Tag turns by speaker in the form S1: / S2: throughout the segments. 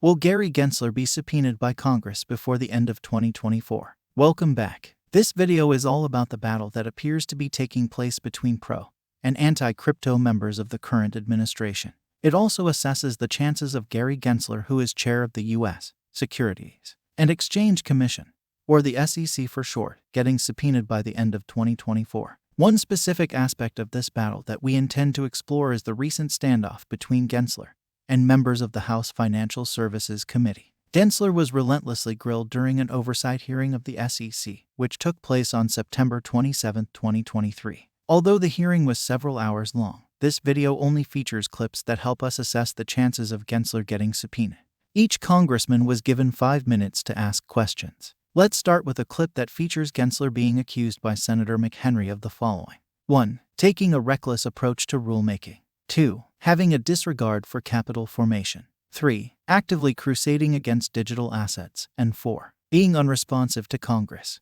S1: Will Gary Gensler be subpoenaed by Congress before the end of 2024? Welcome back. This video is all about the battle that appears to be taking place between pro- and anti-crypto members of the current administration. It also assesses the chances of Gary Gensler, who is chair of the U.S. Securities and Exchange Commission, or the SEC for short, getting subpoenaed by the end of 2024. One specific aspect of this battle that we intend to explore is the recent standoff between Gensler and members of the House Financial Services Committee. Gensler was relentlessly grilled during an oversight hearing of the SEC, which took place on September 27, 2023. Although the hearing was several hours long, this video only features clips that help us assess the chances of Gensler getting subpoenaed. Each congressman was given 5 minutes to ask questions. Let's start with a clip that features Gensler being accused by Senator McHenry of the following. 1. Taking a reckless approach to rulemaking. 2. Having a disregard for capital formation. 3. Actively crusading against digital assets. And 4. Being unresponsive to Congress.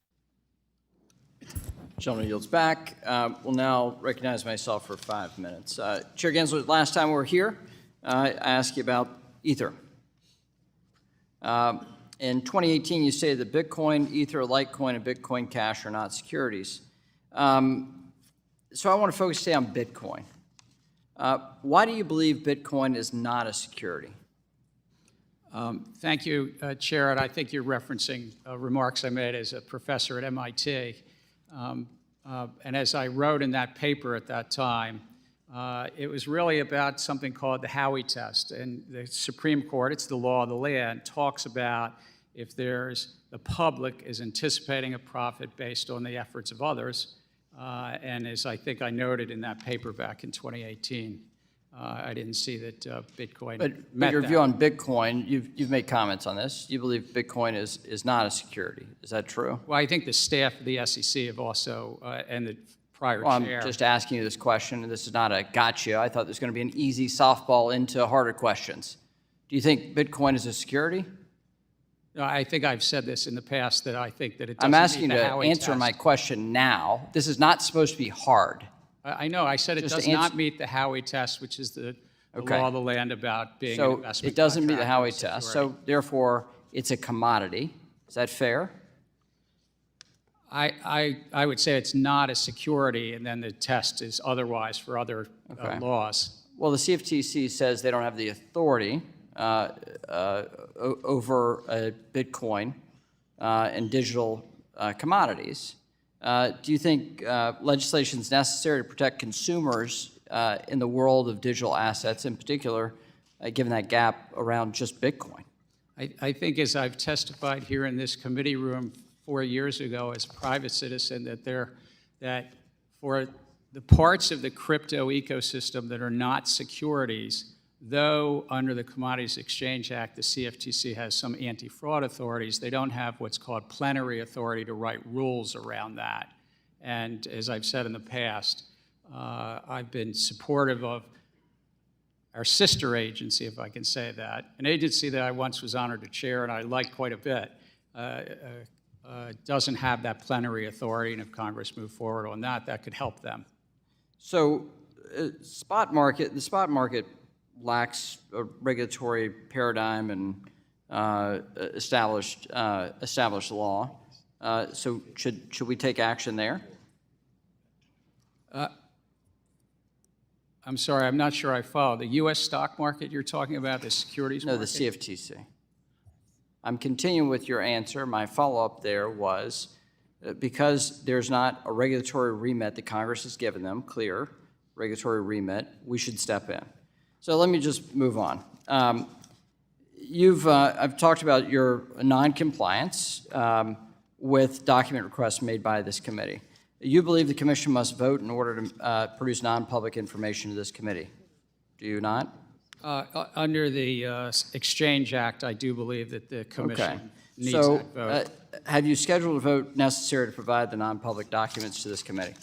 S2: Gentleman yields back. Will now recognize myself for 5 minutes. Chair Gensler, last time we were here, I asked you about Ether. In 2018, you stated that Bitcoin, Ether, Litecoin, and Bitcoin Cash are not securities. So I want to focus today on Bitcoin. Why do you believe Bitcoin is not a security?
S3: Thank you, Chair. And I think you're referencing remarks I made as a professor at MIT. And as I wrote in that paper at that time, it was really about something called the Howey test. And the Supreme Court, it's the law of the land, talks about if the public is anticipating a profit based on the efforts of others. And as I think I noted in that paper back in 2018, I didn't see that Bitcoin
S2: But your view on Bitcoin, you've made comments on this. You believe Bitcoin is not a security. Is that true?
S3: Well, I think the staff of the SEC have also, and the prior chair.
S2: I'm just asking you this question, and this is not a gotcha. I thought this was going to be an easy softball into harder questions. Do you think Bitcoin is a security?
S3: No, I think I've said this in the past that I think that it doesn't
S2: I'm asking you
S3: meet the
S2: to
S3: Howey
S2: answer
S3: test.
S2: my question now. This is not supposed to be hard.
S3: I know. I said it does not meet the Howey test, which is the law of the land about being an investment.
S2: So it doesn't meet the
S3: contract or
S2: Howey test.
S3: security.
S2: So therefore, it's a commodity. Is that fair?
S3: I would say it's not a security, and then the test is otherwise for other laws.
S2: Well, the CFTC says they don't have the authority over Bitcoin and digital commodities. Do you think legislation is necessary to protect consumers in the world of digital assets, in particular, given that gap around just Bitcoin?
S3: I think, as I've testified here in this committee room 4 years ago as a private citizen, that for the parts of the crypto ecosystem that are not securities, though under the Commodities Exchange Act, the CFTC has some anti-fraud authorities, they don't have what's called plenary authority to write rules around that. And as I've said in the past, I've been supportive of our sister agency, if I can say that, an agency that I once was honored to chair and I like quite a bit, doesn't have that plenary authority, and if Congress moved forward on that, that could help them.
S2: So the spot market lacks a regulatory paradigm and established law. So should we take action there?
S3: I'm sorry, I'm not sure I follow. The U.S. stock market you're talking about, the securities market?
S2: No, the CFTC. I'm continuing with your answer. My follow-up there was, because there's not a regulatory remit that Congress has given them, clear regulatory remit, we should step in. So let me just move on. I've talked about your non-compliance with document requests made by this committee. You believe the commission must vote in order to produce non-public information to this committee. Do you not?
S3: Under the Exchange Act, I do believe that the commission needs that vote.
S2: Have you scheduled a vote necessary to provide the non-public documents to this committee?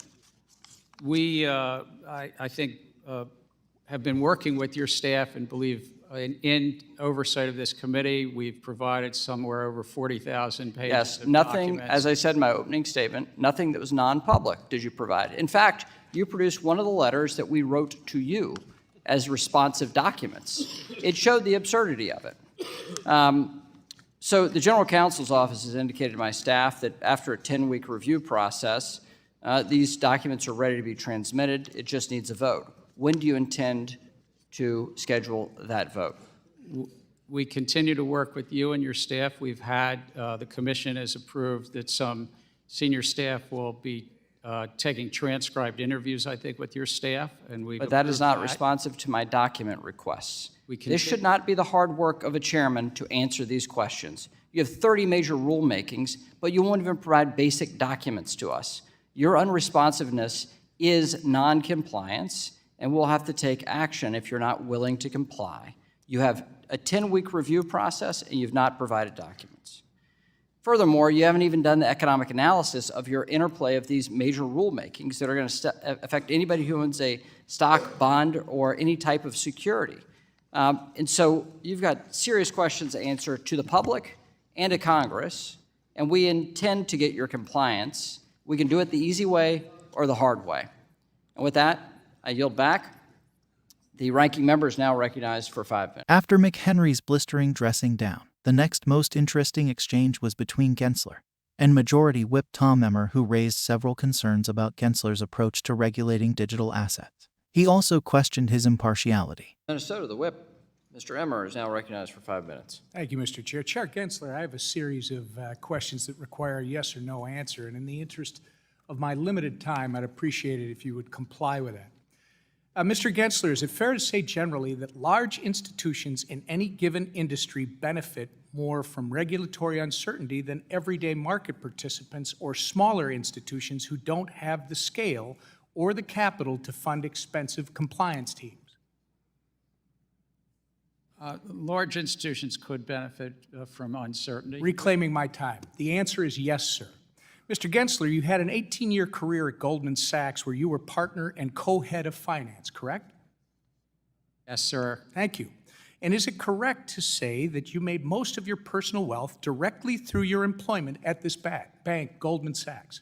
S3: We, I think, have been working with your staff and believe In oversight of this committee, we've provided somewhere over 40,000 pages
S2: Yes,
S3: of
S2: nothing,
S3: documents.
S2: as I said in my opening statement, nothing that was non-public did you provide. In fact, you produced one of the letters that we wrote to you as responsive documents. It showed the absurdity of it. So the General Counsel's office has indicated to my staff that after a 10-week review process, these documents are ready to be transmitted. It just needs a vote. When do you intend to schedule that vote?
S3: We continue to work with you and your staff. We've had, the commission has approved that some senior staff will be taking transcribed interviews, I think, with your staff, and we.
S2: But that is not responsive to my document requests. This
S3: continue-
S2: should not be the hard work of a chairman to answer these questions. You have 30 major rulemakings, but you won't even provide basic documents to us. Your unresponsiveness is non-compliance, and we'll have to take action if you're not willing to comply. You have a 10-week review process, and you've not provided documents. Furthermore, you haven't even done the economic analysis of your interplay of these major rulemakings that are going to affect anybody who owns a stock, bond, or any type of security. And so you've got serious questions to answer to the public and to Congress, and we intend to get your compliance. We can do it the easy way or the hard way. And with that, I yield back. The ranking member is now recognized for 5 minutes.
S1: After McHenry's blistering dressing down, the next most interesting exchange was between Gensler and Majority Whip Tom Emmer, who raised several concerns about Gensler's approach to regulating digital assets. He also questioned his impartiality.
S2: Minnesota, the Whip, Mr. Emmer, is now recognized for 5 minutes.
S4: Thank you, Mr. Chair. Chair Gensler, I have a series of questions that require a yes or no answer, and in the interest of my limited time, I'd appreciate it if you would comply with that. Mr. Gensler, is it fair to say generally that large institutions in any given industry benefit more from regulatory uncertainty than everyday market participants or smaller institutions who don't have the scale or the capital to fund expensive compliance teams?
S3: Large institutions could benefit from uncertainty.
S4: Reclaiming my time. The answer is yes, sir. Mr. Gensler, you had an 18-year career at Goldman Sachs where you were partner and co-head of finance, correct?
S3: Yes, sir.
S4: Thank you. And is it correct to say that you made most of your personal wealth directly through your employment at this bank, Goldman Sachs?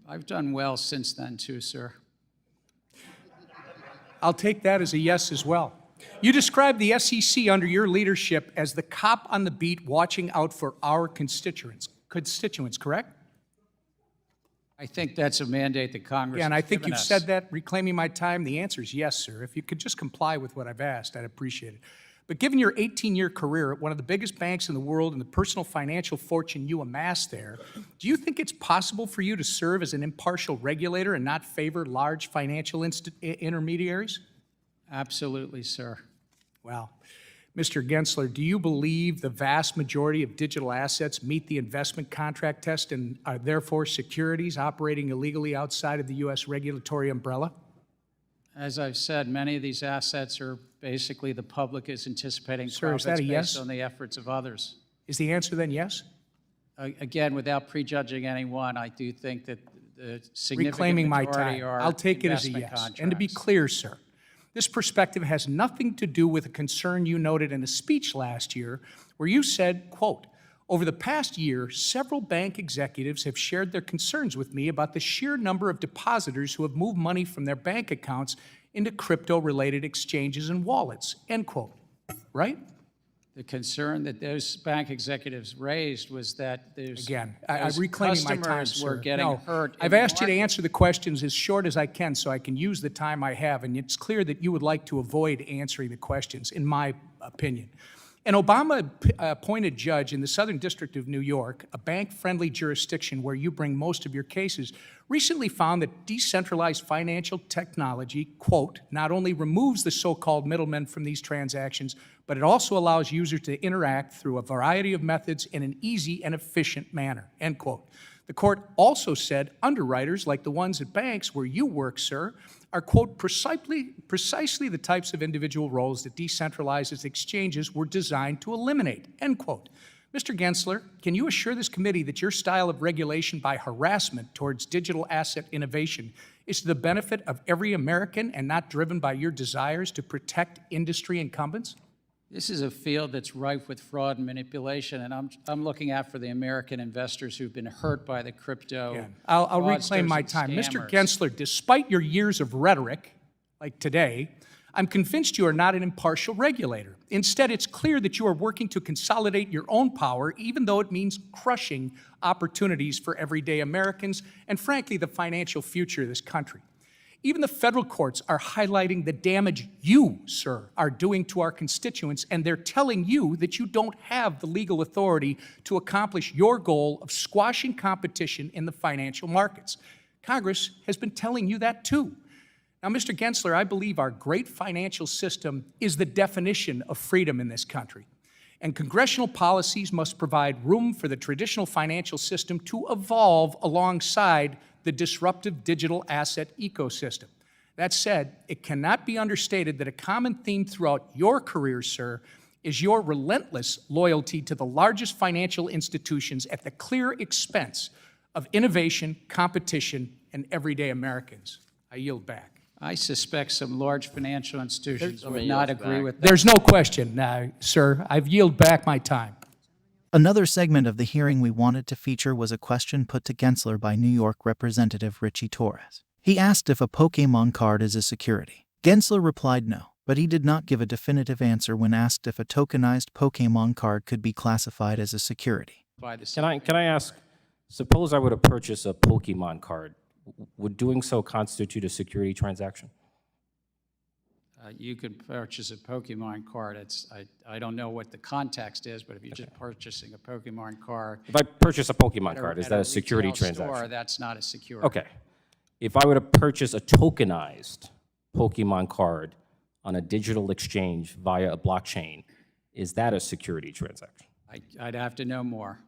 S3: I've done well since then, too, sir.
S4: I'll take that as a yes as well. You described the SEC under your leadership as the cop on the beat watching out for our constituents, correct?
S3: I think that's a mandate that Congress
S4: Yeah, and I
S3: has
S4: think
S3: given
S4: you've
S3: us.
S4: said that, reclaiming my time. The answer is yes, sir. If you could just comply with what I've asked, I'd appreciate it. But given your 18-year career at one of the biggest banks in the world and the personal financial fortune you amassed there, do you think it's possible for you to serve as an impartial regulator and not favor large financial intermediaries?
S3: Absolutely, sir.
S4: Well, Mr. Gensler, do you believe the vast majority of digital assets meet the investment contract test and are therefore securities operating illegally outside of the U.S. regulatory umbrella?
S3: As I've said, many of these assets are basically the public is anticipating
S4: Sir, is
S3: profits
S4: that a yes?
S3: based on the efforts of others.
S4: Is the answer then yes?
S3: Again, without prejudging anyone, I do think that the significant
S4: Reclaiming my
S3: majority
S4: time.
S3: are
S4: I'll take it as a
S3: investment
S4: yes. And to be
S3: contracts.
S4: clear, sir, this perspective has nothing to do with a concern you noted in a speech last year where you said, quote, "Over the past year, several bank executives have shared their concerns with me about the sheer number of depositors who have moved money from their bank accounts into crypto-related exchanges and wallets," end quote. Right?
S3: The concern that those bank executives raised was that there's
S4: Again, I'm
S3: those
S4: reclaiming my time,
S3: customers
S4: sir.
S3: were getting
S4: No,
S3: hurt. in
S4: I've
S3: the
S4: asked you to
S3: market.
S4: answer the questions as short as I can so I can use the time I have, and it's clear that you would like to avoid answering the questions, in my opinion. An Obama-appointed judge in the Southern District of New York, a bank-friendly jurisdiction where you bring most of your cases, recently found that decentralized financial technology, quote, not only removes the so-called middlemen from these transactions, but it also allows users to interact through a variety of methods in an easy and efficient manner, end quote. The court also said underwriters, like the ones at banks where you work, sir, are, quote, precisely the types of individual roles that decentralized exchanges were designed to eliminate, end quote. Mr. Gensler, can you assure this committee that your style of regulation by harassment towards digital asset innovation is to the benefit of every American and not driven by your desires to protect industry incumbents?
S3: This is a field that's rife with fraud and manipulation, and I'm looking out for the American investors who've been hurt by the crypto.
S4: Again, I'll reclaim
S3: fraudsters
S4: my
S3: and
S4: time. Mr.
S3: scammers.
S4: Gensler, despite your years of rhetoric, like today, I'm convinced you are not an impartial regulator. Instead, it's clear that you are working to consolidate your own power, even though it means crushing opportunities for everyday Americans and, frankly, the financial future of this country. Even the federal courts are highlighting the damage you, sir, are doing to our constituents, and they're telling you that you don't have the legal authority to accomplish your goal of squashing competition in the financial markets. Congress has been telling you that too. Now, Mr. Gensler, I believe our great financial system is the definition of freedom in this country. And congressional policies must provide room for the traditional financial system to evolve alongside the disruptive digital asset ecosystem. That said, it cannot be understated that a common theme throughout your career, sir, is your relentless loyalty to the largest financial institutions at the clear expense of innovation, competition, and everyday Americans. I yield back.
S3: I suspect some large financial institutions
S2: Somebody
S3: would not
S2: yields
S3: agree
S2: back.
S3: with that.
S4: There's no question, sir. I've yielded back my time.
S1: Another segment of the hearing we wanted to feature was a question put to Gensler by New York Representative Richie Torres. He asked if a Pokemon card is a security. Gensler replied no, but he did not give a definitive answer when asked if a tokenized Pokemon card could be classified as a security.
S3: By the
S5: Can I ask, suppose I were to purchase a Pokemon card, would doing so constitute a security transaction?
S3: You could purchase a Pokemon card. I don't know what the context is, but if you're just purchasing a Pokemon card.
S5: If I purchase a Pokemon
S3: at
S5: card, is
S3: at
S5: that a security
S3: retail
S5: transaction?
S3: store, that's not a security.
S5: Okay. If I were to purchase a tokenized Pokemon card on a digital exchange via a blockchain, is that a security transaction?
S3: I'd have to know more.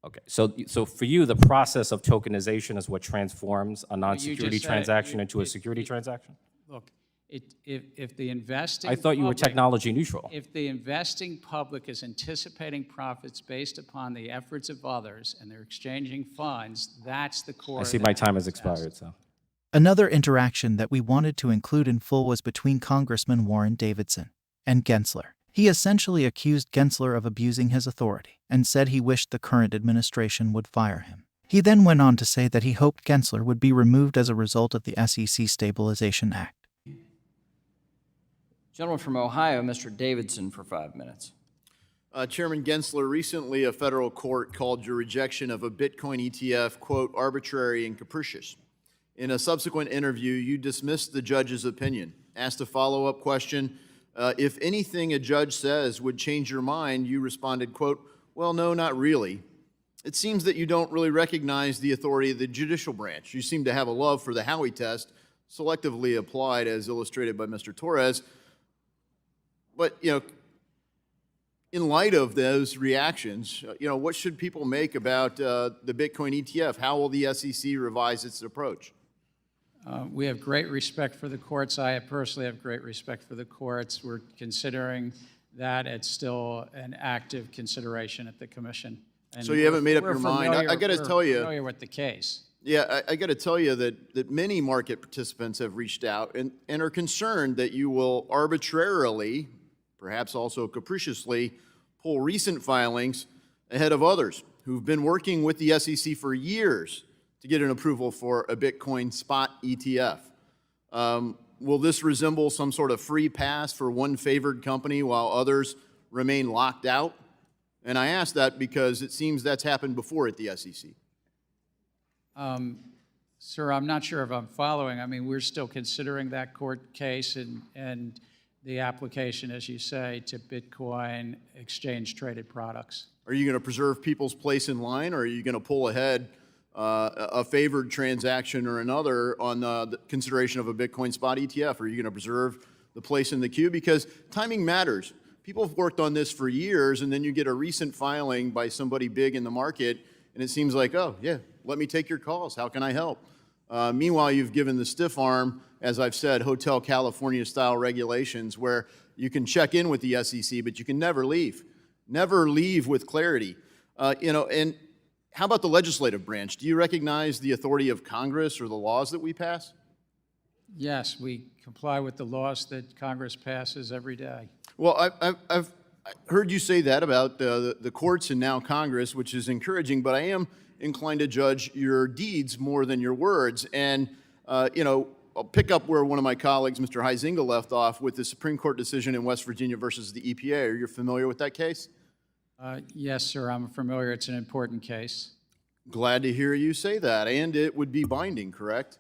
S5: Okay, so for you, the process of tokenization is what transforms a non-security
S3: said it.
S5: transaction into a security transaction?
S3: Look, if the investing
S5: I thought you were
S3: public-
S5: technology neutral.
S3: If the investing public is anticipating profits based upon the efforts of others and they're exchanging funds, that's the core.
S5: I
S3: of
S5: see
S3: that
S5: my time has
S3: process.
S5: expired, so.
S1: Another interaction that we wanted to include in full was between Congressman Warren Davidson and Gensler. He essentially accused Gensler of abusing his authority and said he wished the current administration would fire him. He then went on to say that he hoped Gensler would be removed as a result of the SEC Stabilization Act.
S2: Gentleman from Ohio, Mr. Davidson, for 5 minutes.
S6: Chairman Gensler, recently a federal court called your rejection of a Bitcoin ETF, quote, arbitrary and capricious. In a subsequent interview, you dismissed the judge's opinion. Asked a follow-up question, if anything a judge says would change your mind, you responded, quote, well, no, not really. It seems that you don't really recognize the authority of the judicial branch. You seem to have a love for the Howey test, selectively applied as illustrated by Mr. Torres. But, in light of those reactions, what should people make about the Bitcoin ETF? How will the SEC revise its approach?
S3: We have great respect for the courts. I personally have great respect for the courts. We're considering that. It's still an active consideration at the commission. And
S6: So you haven't made up your mind. I got to tell you.
S3: We're familiar with the case.
S6: Yeah, I got to tell you that many market participants have reached out and are concerned that you will arbitrarily, perhaps also capriciously, pull recent filings ahead of others who've been working with the SEC for years to get an approval for a Bitcoin spot ETF. Will this resemble some sort of free pass for one favored company while others remain locked out? And I ask that because it seems that's happened before at the SEC.
S3: Sir, I'm not sure if I'm following. I mean, we're still considering that court case and the application, as you say, to Bitcoin exchange-traded products.
S6: Are you going to preserve people's place in line, or are you going to pull ahead a favored transaction or another on the consideration of a Bitcoin spot ETF? Are you going to preserve the place in the queue? Because timing matters. People have worked on this for years, and then you get a recent filing by somebody big in the market, and it seems like, oh, yeah, let me take your calls. How can I help? Meanwhile, you've given the stiff arm, as I've said, Hotel California-style regulations where you can check in with the SEC, but you can never leave. never leave with clarity. And how about the legislative branch? Do you recognize the authority of Congress or the laws that we pass?
S3: Yes, we comply with the laws that Congress passes every day.
S6: Well, I've heard you say that about the courts and now Congress, which is encouraging, but I am inclined to judge your deeds more than your words. And, I'll pick up where one of my colleagues, Mr. Huizinga, left off with the Supreme Court decision in West Virginia versus the EPA. Are you familiar with that case?
S3: Yes, sir, I'm familiar. It's an important case.
S6: Glad to hear you say that. And it would be binding, correct?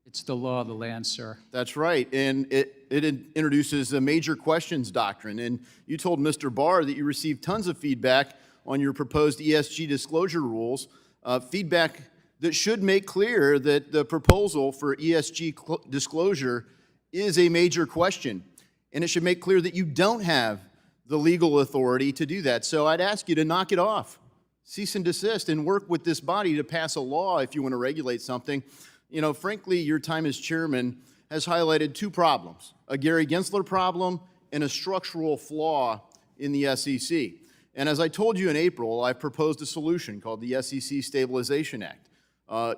S3: It's the law of the land, sir.
S6: That's right. And it introduces a major questions doctrine. And you told Mr. Barr that you received tons of feedback on your proposed ESG disclosure rules, feedback that should make clear that the proposal for ESG disclosure is a major question. And it should make clear that you don't have the legal authority to do that. So I'd ask you to knock it off. Cease and desist and work with this body to pass a law if you want to regulate something. Frankly, your time as chairman has highlighted two problems, a Gary Gensler problem and a structural flaw in the SEC. And as I told you in April, I've proposed a solution called the SEC Stabilization Act.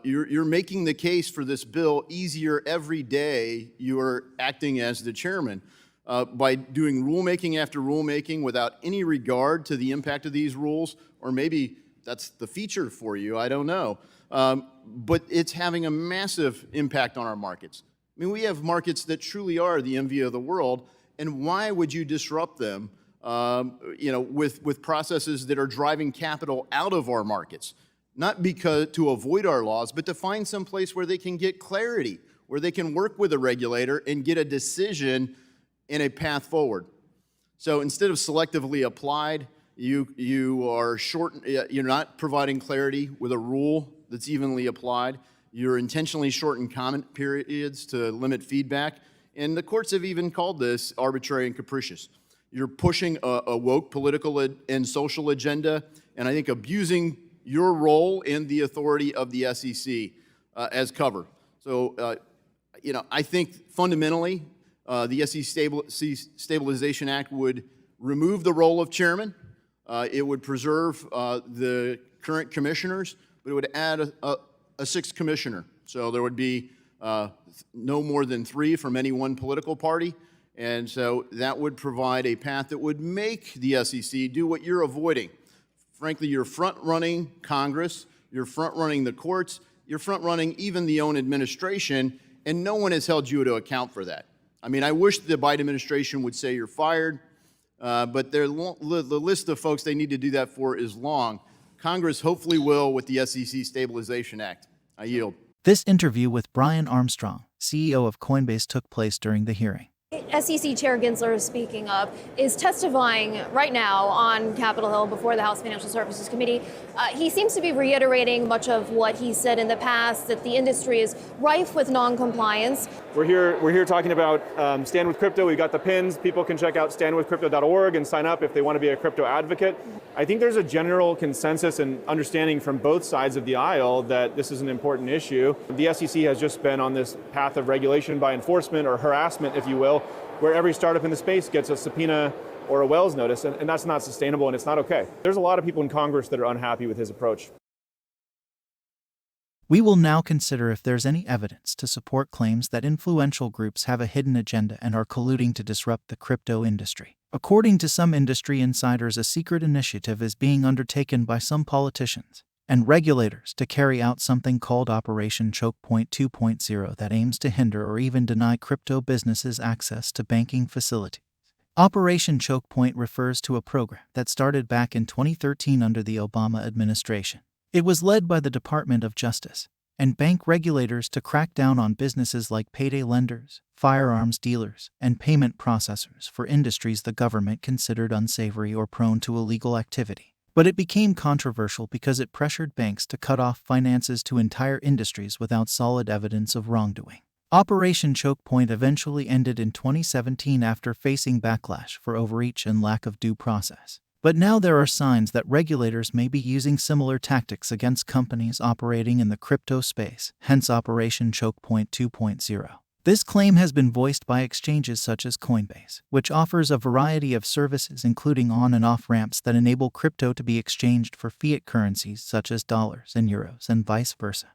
S6: You're making the case for this bill easier every day you are acting as the chairman by doing rulemaking after rulemaking without any regard to the impact of these rules, or maybe that's the feature for you, I don't know. But it's having a massive impact on our markets. I mean, we have markets that truly are the envy of the world, and why would you disrupt them with processes that are driving capital out of our markets? Not because to avoid our laws, but to find some place where they can get clarity, where they can work with a regulator and get a decision and a path forward. So instead of selectively applied, you're not providing clarity with a rule that's evenly applied. You're intentionally shortened comment periods to limit feedback. And the courts have even called this arbitrary and capricious. You're pushing a woke political and social agenda, and I think abusing your role and the authority of the SEC as cover. So, I think fundamentally, the SEC Stabilization Act would remove the role of chairman. It would preserve the current commissioners, but it would add a sixth commissioner. So there would be no more than 3 from any one political party. And so that would provide a path that would make the SEC do what you're avoiding. Frankly, you're front-running Congress, you're front-running the courts, you're front-running even the own administration, and no one has held you to account for that. I mean, I wish the Biden administration would say you're fired, but the list of folks they need to do that for is long. Congress hopefully will with the SEC Stabilization Act. I yield.
S1: This interview with Brian Armstrong, CEO of Coinbase, took place during the hearing.
S7: SEC Chair Gensler, speaking of, is testifying right now on Capitol Hill before the House Financial Services Committee. He seems to be reiterating much of what he said in the past, that the industry is rife with non-compliance.
S8: We're here talking about Stand With Crypto. We've got the pins. People can check out standwithcrypto.org and sign up if they want to be a crypto advocate. I think there's a general consensus and understanding from both sides of the aisle that this is an important issue. The SEC has just been on this path of regulation by enforcement, or harassment, if you will, where every startup in the space gets a subpoena or a Wells notice, and that's not sustainable and it's not okay. There's a lot of people in Congress that are unhappy with his approach.
S1: We will now consider if there's any evidence to support claims that influential groups have a hidden agenda and are colluding to disrupt the crypto industry. According to some industry insiders, a secret initiative is being undertaken by some politicians and regulators to carry out something called Operation Chokepoint 2.0 that aims to hinder or even deny crypto businesses access to banking facilities. Operation Chokepoint refers to a program that started back in 2013 under the Obama administration. It was led by the Department of Justice and bank regulators to crack down on businesses like payday lenders, firearms dealers, and payment processors for industries the government considered unsavory or prone to illegal activity. But it became controversial because it pressured banks to cut off finances to entire industries without solid evidence of wrongdoing. Operation Chokepoint eventually ended in 2017 after facing backlash for overreach and lack of due process. But now there are signs that regulators may be using similar tactics against companies operating in the crypto space, hence Operation Chokepoint 2.0. This claim has been voiced by exchanges such as Coinbase, which offers a variety of services including on and off ramps that enable crypto to be exchanged for fiat currencies such as dollars and euros and vice versa.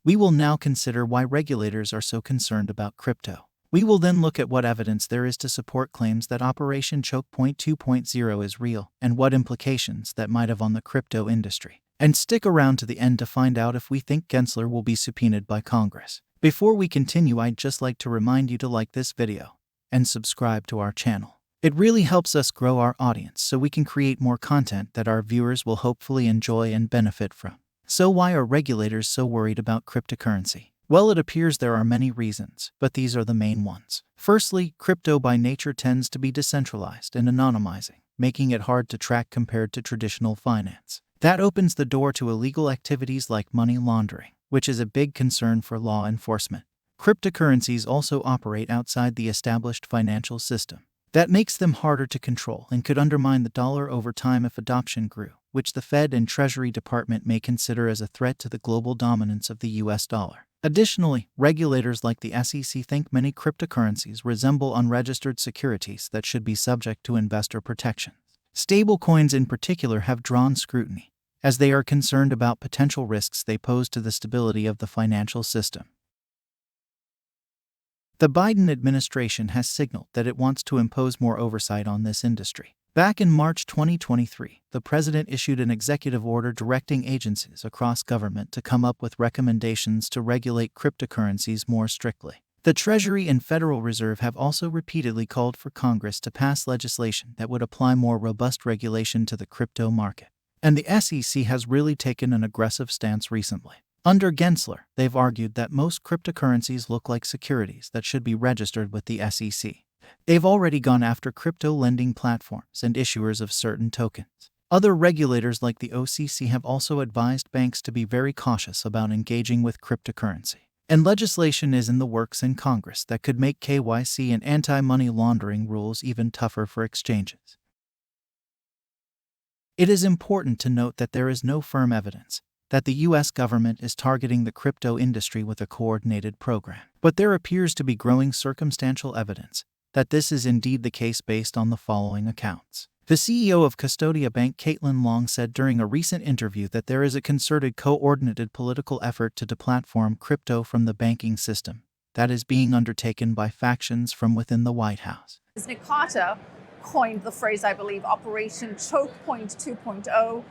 S1: We will now consider why regulators are so concerned about crypto. We will then look at what evidence there is to support claims that Operation Choke Point 2.0 is real and what implications that might have on the crypto industry. And stick around to the end to find out if we think Gensler will be subpoenaed by Congress. Before we continue, I'd just like to remind you to like this video and subscribe to our channel. It really helps us grow our audience so we can create more content that our viewers will hopefully enjoy and benefit from. So why are regulators so worried about cryptocurrency? Well, it appears there are many reasons, but these are the main ones. Firstly, crypto by nature tends to be decentralized and anonymizing, making it hard to track compared to traditional finance. That opens the door to illegal activities like money laundering, which is a big concern for law enforcement. Cryptocurrencies also operate outside the established financial system. That makes them harder to control and could undermine the dollar over time if adoption grew, which the Fed and Treasury Department may consider as a threat to the global dominance of the US dollar. Additionally, regulators like the SEC think many cryptocurrencies resemble unregistered securities that should be subject to investor protections. Stablecoins in particular have drawn scrutiny, as they are concerned about potential risks they pose to the stability of the financial system. The Biden administration has signaled that it wants to impose more oversight on this industry. Back in March 2023, the president issued an executive order directing agencies across government to come up with recommendations to regulate cryptocurrencies more strictly. The Treasury and Federal Reserve have also repeatedly called for Congress to pass legislation that would apply more robust regulation to the crypto market. And the SEC has really taken an aggressive stance recently. Under Gensler, they've argued that most cryptocurrencies look like securities that should be registered with the SEC. They've already gone after crypto lending platforms and issuers of certain tokens. Other regulators like the OCC have also advised banks to be very cautious about engaging with cryptocurrency. And legislation is in the works in Congress that could make KYC and anti-money laundering rules even tougher for exchanges. It is important to note that there is no firm evidence that the U.S. government is targeting the crypto industry with a coordinated program. But there appears to be growing circumstantial evidence that this is indeed the case based on the following accounts. The CEO of Custodia Bank, Caitlin Long, said during a recent interview that there is a concerted, coordinated political effort to deplatform crypto from the banking system that is being undertaken by factions from within the White House.
S9: Nick Carter coined the phrase, I believe, Operation Choke Point 2.0,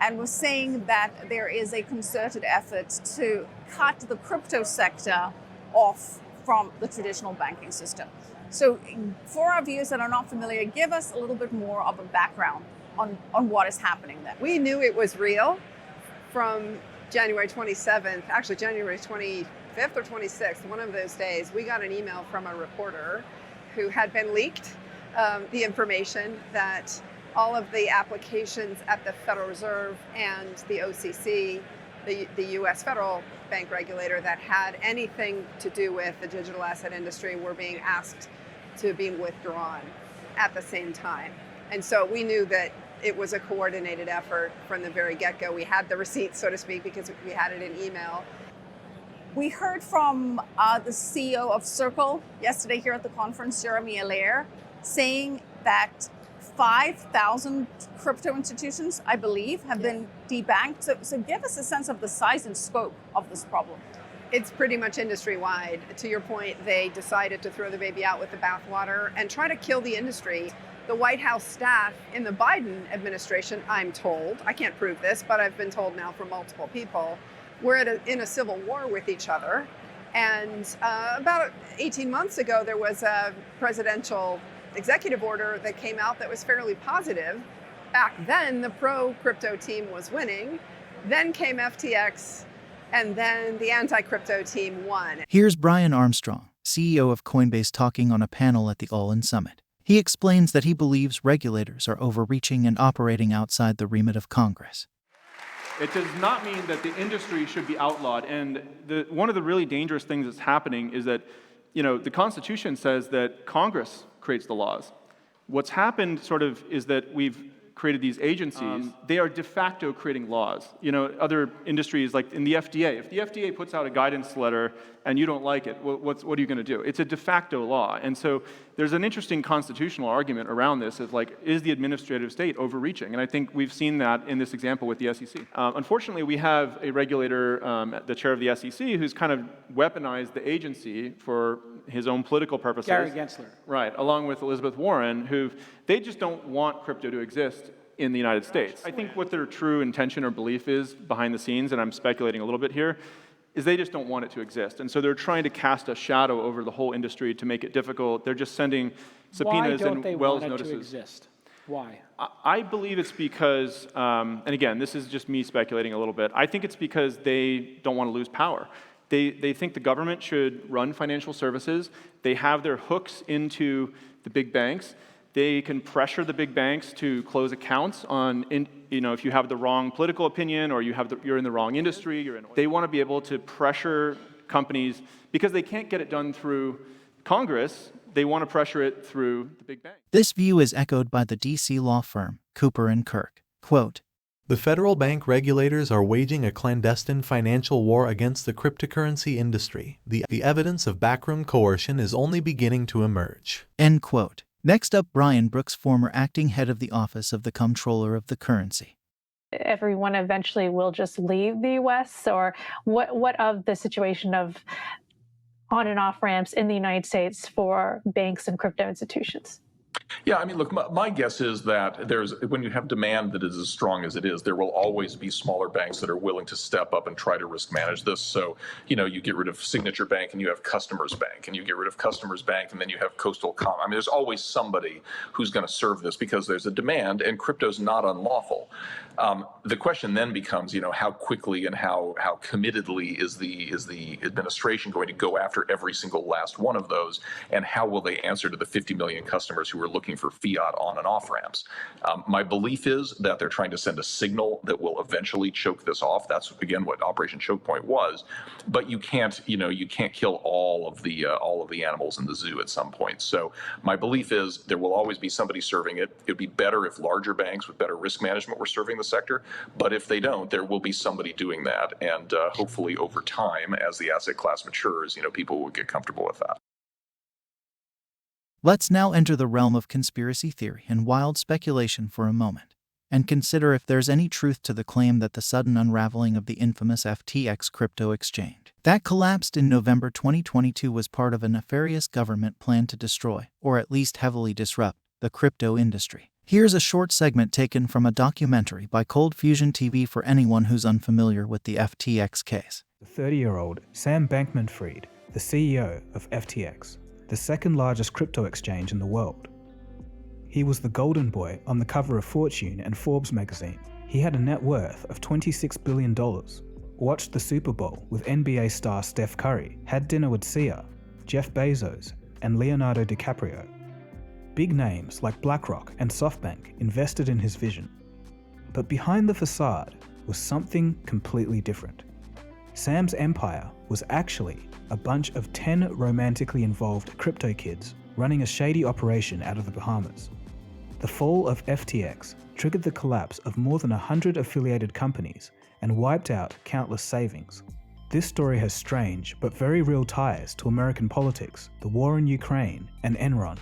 S9: and was saying that there is a concerted effort to cut the crypto sector off from the traditional banking system. So for our viewers that are not familiar, give us a little bit more of a background on what is happening there.
S10: We knew it was real from January 27th, actually January 25th or 26th, one of those days. We got an email from a reporter who had been leaked the information that all of the applications at the Federal Reserve and the OCC, the U.S. federal bank regulator that had anything to do with the digital asset industry, were being asked to be withdrawn at the same time. And so we knew that it was a coordinated effort from the very get-go. We had the receipts, so to speak, because we had it in email.
S9: We heard from the CEO of Circle yesterday here at the conference, Jeremy Allaire, saying that 5,000 crypto institutions, I believe, have been debanked. So give us a sense of the size and scope of this problem.
S10: It's pretty much industry-wide. To your point, they decided to throw the baby out with the bathwater and try to kill the industry. The White House staff in the Biden administration, I'm told, I can't prove this, but I've been told now from multiple people, we're in a civil war with each other. And about 18 months ago, there was a presidential executive order that came out that was fairly positive. Back then, the pro-crypto team was winning. Then came FTX, and then the anti-crypto team won.
S1: Here's Brian Armstrong, CEO of Coinbase, talking on a panel at the All-In Summit. He explains that he believes regulators are overreaching and operating outside the remit of Congress.
S8: It does not mean that the industry should be outlawed. And one of the really dangerous things that's happening is that, the Constitution says that Congress creates the laws. What's happened is that we've created these agencies, they are de facto creating laws. You know, other industries, like in the FDA, if the FDA puts out a guidance letter and you don't like it, what are you going to do? It's a de facto law. And so there's an interesting constitutional argument around this of like, is the administrative state overreaching? And I think we've seen that in this example with the SEC. Unfortunately, we have a regulator, the chair of the SEC, who's kind of weaponized the agency for his own political purposes.
S4: Gary Gensler.
S8: Right, along with Elizabeth Warren, who they just don't want crypto to exist in the United States. I think what their true intention or belief is behind the scenes, and I'm speculating a little bit here, is they just don't want it to exist. And so they're trying to cast a shadow over the whole industry to make it difficult. They're just sending subpoenas and Wells notices.
S4: To exist? Why?
S8: I believe it's because, and again, this is just me speculating a little bit, I think it's because they don't want to lose power. They think the government should run financial services. They have their hooks into the big banks. They can pressure the big banks to close accounts on, if you have the wrong political opinion or you're in the wrong industry. They want to be able to pressure companies because they can't get it done through Congress. They want to pressure it through the big banks.
S1: This view is echoed by the D.C. law firm Cooper & Kirk. Quote,
S11: "The federal bank regulators are waging a clandestine financial war against the cryptocurrency industry. The evidence of backroom coercion is only beginning to emerge."
S1: End quote. Next up, Brian Brooks, former acting head of the Office of the Comptroller of the Currency.
S12: Everyone eventually will just leave the U.S., or what of the situation of on and off ramps in the United States for banks and crypto institutions?
S13: Yeah, I mean, look, my guess is that when you have demand that is as strong as it is, there will always be smaller banks that are willing to step up and try to risk manage this. So, you get rid of Signature Bank and you have Customers Bank, and you get rid of Customers Bank and then you have Coastal Com. I mean, there's always somebody who's going to serve this because there's a demand, and crypto's not unlawful. The question then becomes, how quickly and how committedly is the administration going to go after every single last one of those, and how will they answer to the 50 million customers who are looking for fiat on and off ramps? My belief is that they're trying to send a signal that will eventually choke this off. That's again what Operation Choke Point was. But you can't kill all of the animals in the zoo at some point. So my belief is there will always be somebody serving it. It'd be better if larger banks with better risk management were serving the sector. But if they don't, there will be somebody doing that. And hopefully over time, as the asset class matures, people will get comfortable with that.
S1: Let's now enter the realm of conspiracy theory and wild speculation for a moment, and consider if there's any truth to the claim that the sudden unraveling of the infamous FTX crypto exchange that collapsed in November 2022 was part of a nefarious government plan to destroy, or at least heavily disrupt, the crypto industry. Here's a short segment taken from a documentary by Cold Fusion TV for anyone who's unfamiliar with the FTX case.
S14: The 30-year-old Sam Bankman-Fried, the CEO of FTX, the second largest crypto exchange in the world. He was the golden boy on the cover of Fortune and Forbes magazine. He had a net worth of $26 billion, watched the Super Bowl with NBA star Steph Curry, had dinner with Sia, Jeff Bezos, and Leonardo DiCaprio. Big names like BlackRock and SoftBank invested in his vision. But behind the facade was something completely different. Sam's empire was actually a bunch of 10 romantically involved crypto kids running a shady operation out of the Bahamas. The fall of FTX triggered the collapse of more than 100 affiliated companies and wiped out countless savings. This story has strange but very real ties to American politics, the war in Ukraine, and Enron.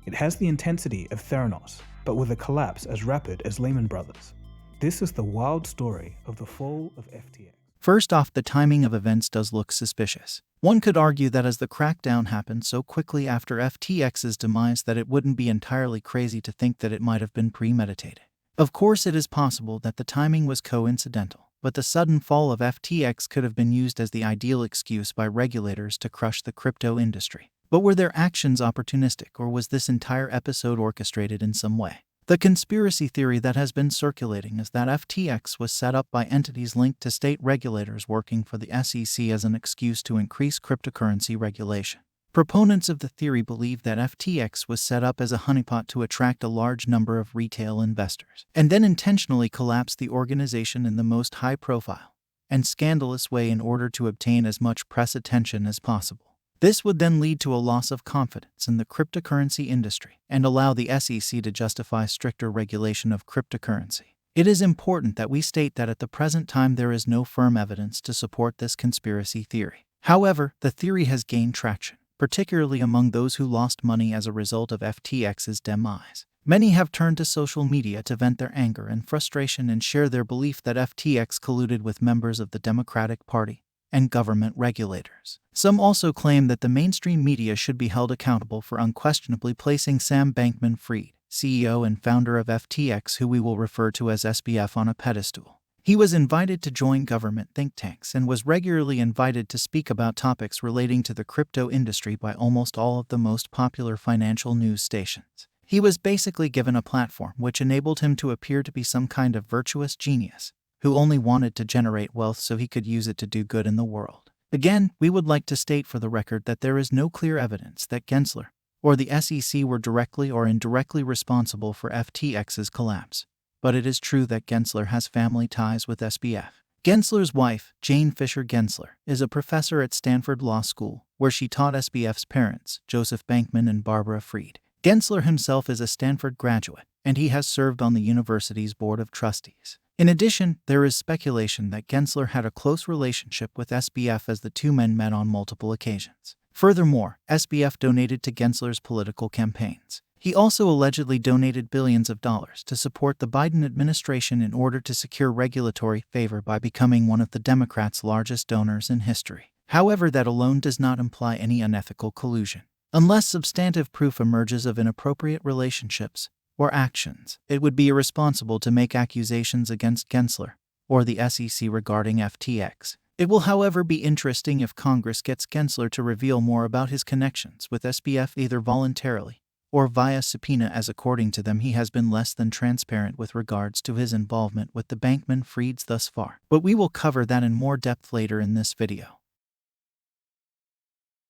S14: It has the intensity of Theranos, but with a collapse as rapid as Lehman Brothers. This is the wild story of the fall of FTX.
S1: First off, the timing of events does look suspicious. One could argue that as the crackdown happened so quickly after FTX's demise that it wouldn't be entirely crazy to think that it might have been premeditated. Of course, it is possible that the timing was coincidental, but the sudden fall of FTX could have been used as the ideal excuse by regulators to crush the crypto industry. But were their actions opportunistic, or was this entire episode orchestrated in some way? The conspiracy theory that has been circulating is that FTX was set up by entities linked to state regulators working for the SEC as an excuse to increase cryptocurrency regulation. Proponents of the theory believe that FTX was set up as a honeypot to attract a large number of retail investors, and then intentionally collapse the organization in the most high-profile and scandalous way in order to obtain as much press attention as possible. This would then lead to a loss of confidence in the cryptocurrency industry and allow the SEC to justify stricter regulation of cryptocurrency. It is important that we state that at the present time there is no firm evidence to support this conspiracy theory. However, the theory has gained traction, particularly among those who lost money as a result of FTX's demise. Many have turned to social media to vent their anger and frustration and share their belief that FTX colluded with members of the Democratic Party and government regulators. Some also claim that the mainstream media should be held accountable for unquestionably placing Sam Bankman-Fried, CEO and founder of FTX, who we will refer to as SBF, on a pedestal. He was invited to join government think tanks and was regularly invited to speak about topics relating to the crypto industry by almost all of the most popular financial news stations. He was basically given a platform which enabled him to appear to be some kind of virtuous genius who only wanted to generate wealth so he could use it to do good in the world. Again, we would like to state for the record that there is no clear evidence that Gensler or the SEC were directly or indirectly responsible for FTX's collapse. But it is true that Gensler has family ties with SBF. Gensler's wife, Jane Fisher Gensler, is a professor at Stanford Law School, where she taught SBF's parents, Joseph Bankman and Barbara Fried. Gensler himself is a Stanford graduate, and he has served on the university's board of trustees. In addition, there is speculation that Gensler had a close relationship with SBF as the two men met on multiple occasions. Furthermore, SBF donated to Gensler's political campaigns. He also allegedly donated billions of dollars to support the Biden administration in order to secure regulatory favor by becoming one of the Democrats' largest donors in history. However, that alone does not imply any unethical collusion. Unless substantive proof emerges of inappropriate relationships or actions, it would be irresponsible to make accusations against Gensler or the SEC regarding FTX. It will, however, be interesting if Congress gets Gensler to reveal more about his connections with SBF, either voluntarily or via subpoena, as according to them he has been less than transparent with regards to his involvement with the Bankman-Frieds thus far. But we will cover that in more depth later in this video.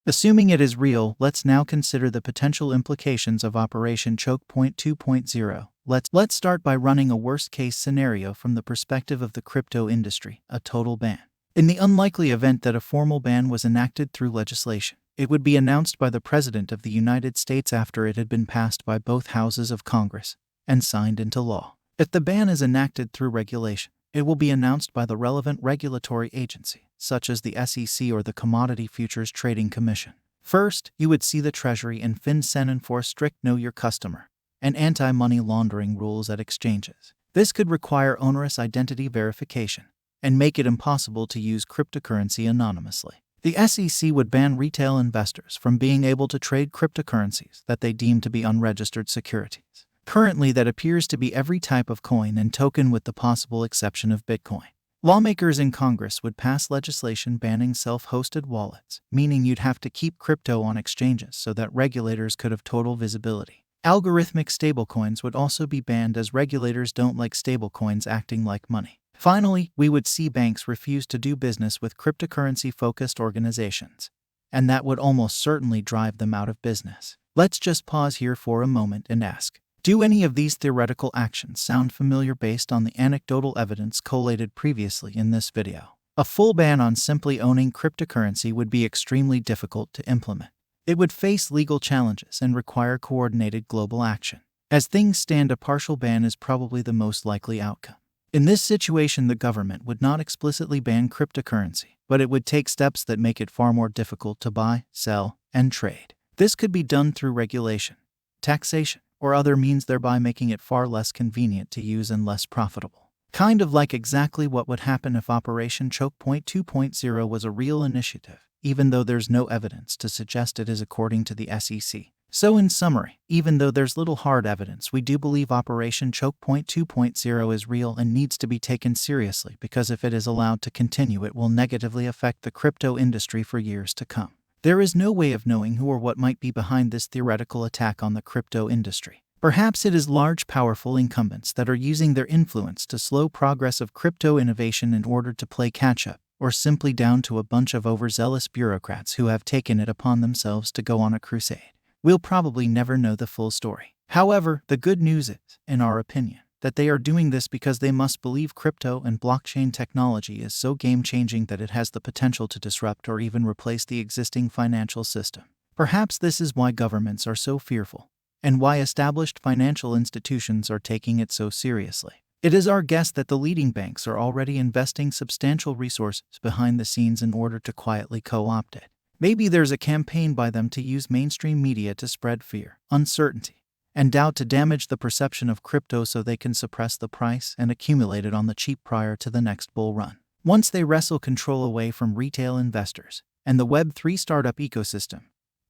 S1: Assuming it is real, let's now consider the potential implications of Operation Choke Point 2.0. Let's start by running a worst-case scenario from the perspective of the crypto industry, a total ban. In the unlikely event that a formal ban was enacted through legislation, it would be announced by the President of the United States after it had been passed by both houses of Congress and signed into law. If the ban is enacted through regulation, it will be announced by the relevant regulatory agency, such as the SEC or the Commodity Futures Trading Commission. First, you would see the Treasury and FinCEN enforce strict Know Your Customer and anti-money laundering rules at exchanges. This could require onerous identity verification and make it impossible to use cryptocurrency anonymously. The SEC would ban retail investors from being able to trade cryptocurrencies that they deem to be unregistered securities. Currently, that appears to be every type of coin and token with the possible exception of Bitcoin. Lawmakers in Congress would pass legislation banning self-hosted wallets, meaning you'd have to keep crypto on exchanges so that regulators could have total visibility. Algorithmic stablecoins would also be banned, as regulators don't like stablecoins acting like money. Finally, we would see banks refuse to do business with cryptocurrency-focused organizations, and that would almost certainly drive them out of business. Let's just pause here for a moment and ask, do any of these theoretical actions sound familiar based on the anecdotal evidence collated previously in this video? A full ban on simply owning cryptocurrency would be extremely difficult to implement. It would face legal challenges and require coordinated global action. As things stand, a partial ban is probably the most likely outcome. In this situation, the government would not explicitly ban cryptocurrency, but it would take steps that make it far more difficult to buy, sell, and trade. This could be done through regulation, taxation, or other means, thereby making it far less convenient to use and less profitable. Kind of like exactly what would happen if Operation Choke Point 2.0 was a real initiative, even though there's no evidence to suggest it is, according to the SEC. So in summary, even though there's little hard evidence, we do believe Operation Choke Point 2.0 is real and needs to be taken seriously, because if it is allowed to continue, it will negatively affect the crypto industry for years to come. There is no way of knowing who or what might be behind this theoretical attack on the crypto industry. Perhaps it is large, powerful incumbents that are using their influence to slow progress of crypto innovation in order to play catch-up, or simply down to a bunch of overzealous bureaucrats who have taken it upon themselves to go on a crusade. We'll probably never know the full story. However, the good news is, in our opinion, that they are doing this because they must believe crypto and blockchain technology is so game-changing that it has the potential to disrupt or even replace the existing financial system. Perhaps this is why governments are so fearful, and why established financial institutions are taking it so seriously. It is our guess that the leading banks are already investing substantial resources behind the scenes in order to quietly co-opt it. Maybe there's a campaign by them to use mainstream media to spread fear, uncertainty, and doubt to damage the perception of crypto so they can suppress the price and accumulate it on the cheap prior to the next bull run. Once they wrestle control away from retail investors and the Web3 startup ecosystem,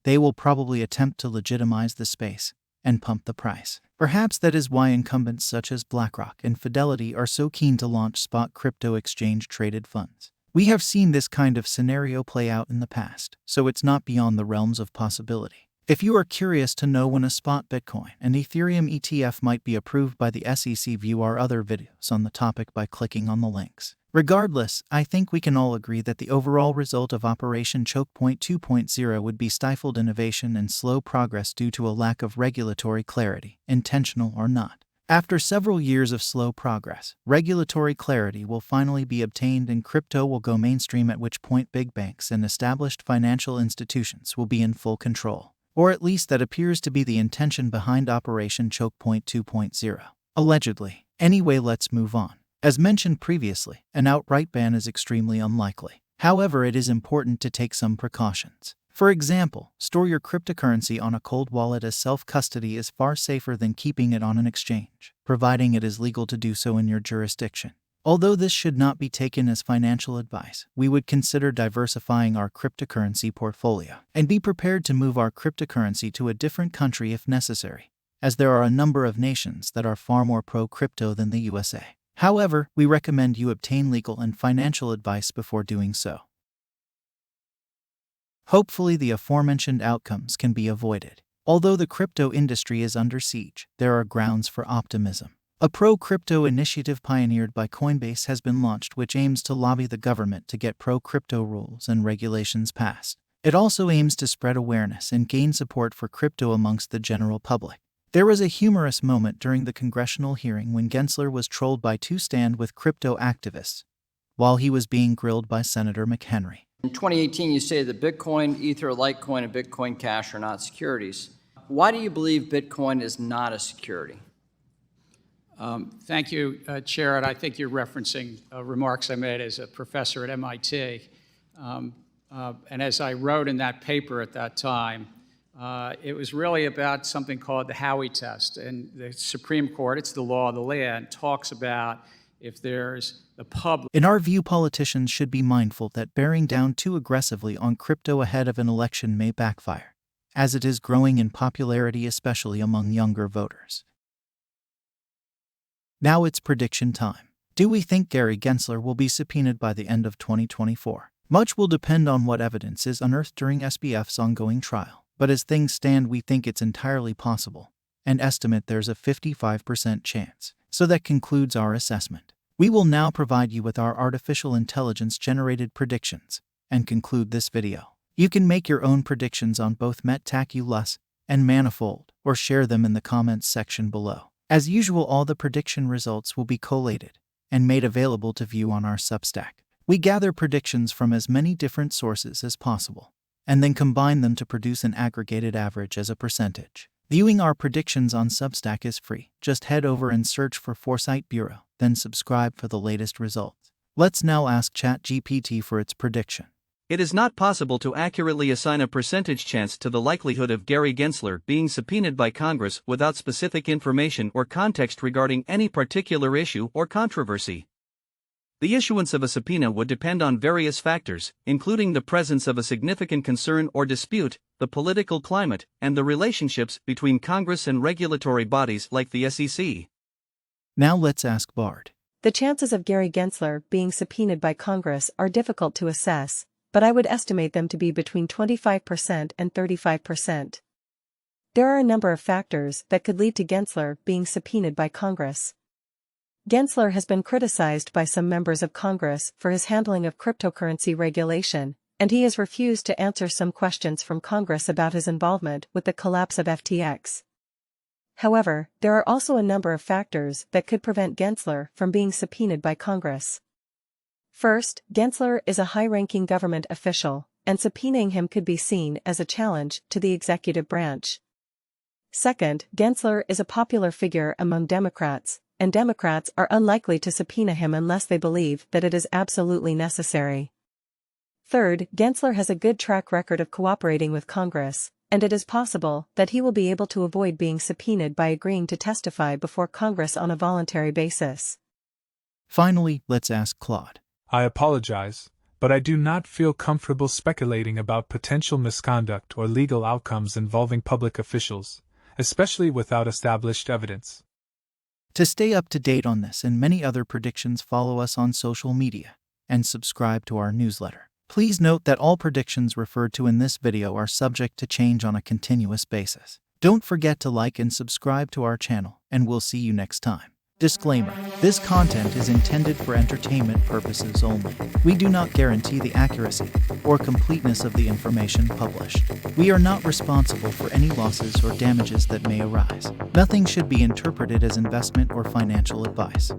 S1: they will probably attempt to legitimize the space and pump the price. Perhaps that is why incumbents such as BlackRock and Fidelity are so keen to launch spot crypto exchange-traded funds. We have seen this kind of scenario play out in the past, so it's not beyond the realms of possibility. If you are curious to know when a spot Bitcoin and Ethereum ETF might be approved by the SEC, view our other videos on the topic by clicking on the links. Regardless, I think we can all agree that the overall result of Operation Choke Point 2.0 would be stifled innovation and slow progress due to a lack of regulatory clarity, intentional or not. After several years of slow progress, regulatory clarity will finally be obtained and crypto will go mainstream, at which point big banks and established financial institutions will be in full control. Or at least that appears to be the intention behind Operation Choke Point 2.0. Allegedly. Anyway, let's move on. As mentioned previously, an outright ban is extremely unlikely. However, it is important to take some precautions. For example, store your cryptocurrency on a cold wallet, as self-custody is far safer than keeping it on an exchange, providing it is legal to do so in your jurisdiction. Although this should not be taken as financial advice, we would consider diversifying our cryptocurrency portfolio and be prepared to move our cryptocurrency to a different country if necessary, as there are a number of nations that are far more pro-crypto than the USA. However, we recommend you obtain legal and financial advice before doing so. Hopefully, the aforementioned outcomes can be avoided. Although the crypto industry is under siege, there are grounds for optimism. A pro-crypto initiative pioneered by Coinbase has been launched, which aims to lobby the government to get pro-crypto rules and regulations passed. It also aims to spread awareness and gain support for crypto amongst the general public. There was a humorous moment during the congressional hearing when Gensler was trolled by two stand with crypto activists while he was being grilled by Senator McHenry.
S2: In 2018, you say that Bitcoin, Ether, Litecoin, and Bitcoin Cash are not securities. Why do you believe Bitcoin is not a security?
S3: Thank you, Chair. And I think you're referencing remarks I made as a professor at MIT. And as I wrote in that paper at that time, it was really about something called the Howey test. And the Supreme Court, it's the law of the land, talks about if there's the public.
S1: In our view, politicians should be mindful that bearing down too aggressively on crypto ahead of an election may backfire, as it is growing in popularity, especially among younger voters. Now it's prediction time. Do we think Gary Gensler will be subpoenaed by the end of 2024? Much will depend on what evidence is unearthed during SBF's ongoing trial. But as things stand, we think it's entirely possible, and estimate there's a 55% chance. So that concludes our assessment. We will now provide you with our artificial intelligence-generated predictions and conclude this video. You can make your own predictions on both Metaculus and Manifold, or share them in the comments section below. As usual, all the prediction results will be collated and made available to view on our Substack. We gather predictions from as many different sources as possible, and then combine them to produce an aggregated average as a percentage. Viewing our predictions on Substack is free. Just head over and search for Foresight Bureau, then subscribe for the latest results. Let's now ask ChatGPT for its prediction.
S15: It is not possible to accurately assign a percentage chance to the likelihood of Gary Gensler being subpoenaed by Congress without specific information or context regarding any particular issue or controversy. The issuance of a subpoena would depend on various factors, including the presence of a significant concern or dispute, the political climate, and the relationships between Congress and regulatory bodies like the SEC.
S1: Now let's ask Bard.
S16: The chances of Gary Gensler being subpoenaed by Congress are difficult to assess, but I would estimate them to be between 25% and 35%. There are a number of factors that could lead to Gensler being subpoenaed by Congress. Gensler has been criticized by some members of Congress for his handling of cryptocurrency regulation, and he has refused to answer some questions from Congress about his involvement with the collapse of FTX. However, there are also a number of factors that could prevent Gensler from being subpoenaed by Congress. First, Gensler is a high-ranking government official, and subpoenaing him could be seen as a challenge to the executive branch. Second, Gensler is a popular figure among Democrats, and Democrats are unlikely to subpoena him unless they believe that it is absolutely necessary. Third, Gensler has a good track record of cooperating with Congress, and it is possible that he will be able to avoid being subpoenaed by agreeing to testify before Congress on a voluntary basis.
S1: Finally, let's ask Claude.
S17: I apologize, but I do not feel comfortable speculating about potential misconduct or legal outcomes involving public officials, especially without established evidence.
S1: To stay up to date on this and many other predictions, follow us on social media and subscribe to our newsletter. Please note that all predictions referred to in this video are subject to change on a continuous basis. Don't forget to like and subscribe to our channel, and we'll see you next time. Disclaimer: this content is intended for entertainment purposes only. We do not guarantee the accuracy or completeness of the information published. We are not responsible for any losses or damages that may arise. Nothing should be interpreted as investment or financial advice.